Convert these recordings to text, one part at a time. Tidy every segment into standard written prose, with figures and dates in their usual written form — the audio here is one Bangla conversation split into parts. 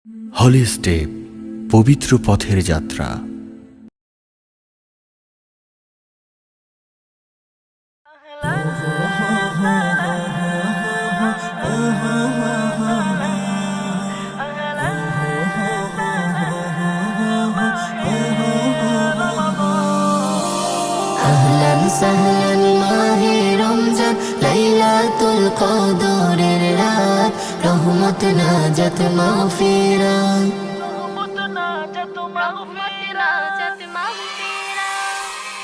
হলি স্টেপ, পবিত্র পথের যাত্রা। আহলান সাহলান মাহে রমজান, লাইলাতুল কদরের রাত, রহমত নাজাত মাগফিরাত।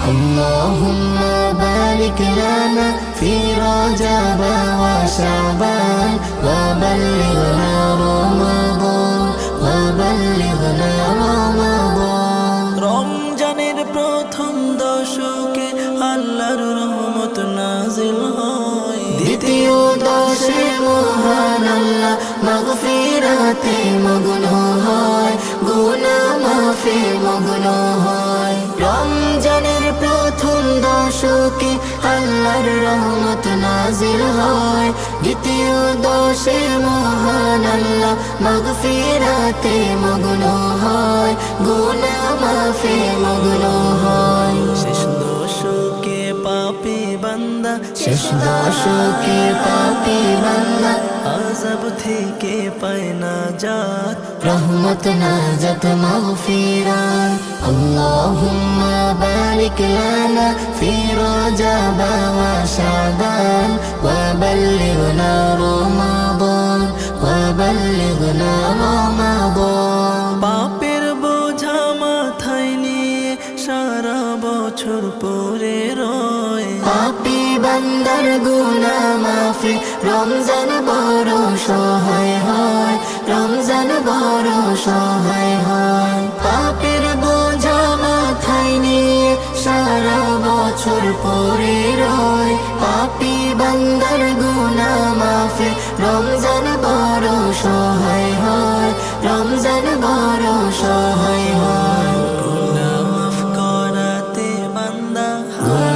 আল্লাহুম্মা বারিক লানা ফি রজব ওয়া শাবান ওয়া বাল্লিগনা রমাদান ওয়া বাল্লিগনা রমাদান। রমজানের প্রথম দশকে আল্লাহর রহমত নাজিল হয়, দ্বিতীয় দশে মহান আল্লাহ মাগফিরাতে মগ্ন হয়, গুনাহ মাফে মগ্ন হয়। রমজানের প্রথম দশকে আল্লাহর রহমত নাজিল হয়, দ্বিতীয় দশে মহান আল্লাহ মাগফিরাতে মগ্ন হয়, গুনাহ মাফে মগ্ন হয়। শেষ দশকে পাপী বান্দা, শেষ দশকে পাপী বান্দা আযাব থেকে পায় নাজাত, রহমত নাজাত মাগফিরাত। আল্লাহুম্মা বারিক লানা ফি রজব ওয়া শাবান ওয়া বাল্লিগনা রমাদান ওয়া বাল্লিগনা রমাদান। পাপের বোঝা মাথায় নিয়ে সারা বছর পরে রয়, পাপী বান্দার গুনাহ মাফি রমজান বড় সহায় হয়, রমজান বড় সহায় হয়। পাপের বোঝা মাথায় নিয়ে সারা বছর পরে রয়, পাপী বান্দার গুনাহ মাফি রমজান বড় সহায় হয়, রমজান বড় সহায় হয়। গুনাহ মাফ করাতে বান্দা,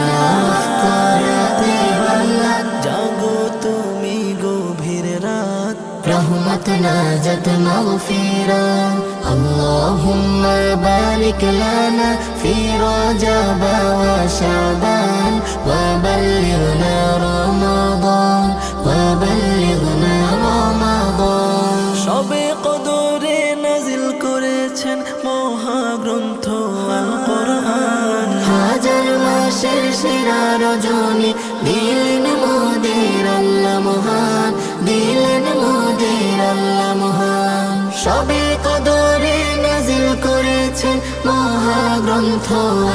মাফ করাতে বান্দা জাগো তুমি গভীর রাত, রহমত নাজাত মাগফিরাত। আল্লাহুম্মা বারিক লানা ফি রজব ওয়া শাবান ওয়া বাল্লিগনা রমাদান ওয়া বাল্লিগনা রমাদান। সবে কদরে নাজিল করেছেন মহাগ্রন্থ আল কোরআন, হাজার মাসের সেরা রজনী দিলেন মোদের আল্লাহ মহান, দিলেন মোদের আল্লাহ মহান। সবে কদরে নাজিল করেছেন মহাগ্রন্থ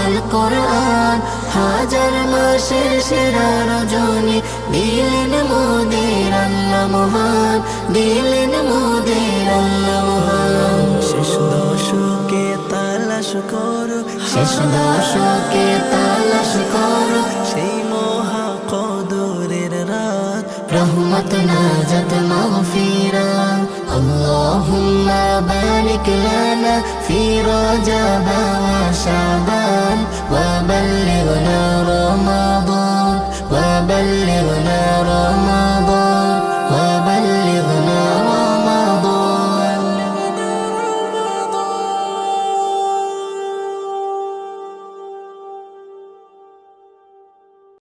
আল কোরআন, হাজার মাসের সেরা রজনী দিলেন মোদের আল্লাহ মহান, দিলেন মোদের আল্লাহ মহান। শেষ দশকে তালাশ করো, শেষ দশকে তালাশ করো সেই মহা কদরের রাত, রহমত নাজাত মাগফিরাত। আল্লাহুম্মা বারিক লানা ফি রজব ওয়া শাবান ওয়া বাল্লিগনা রমাদান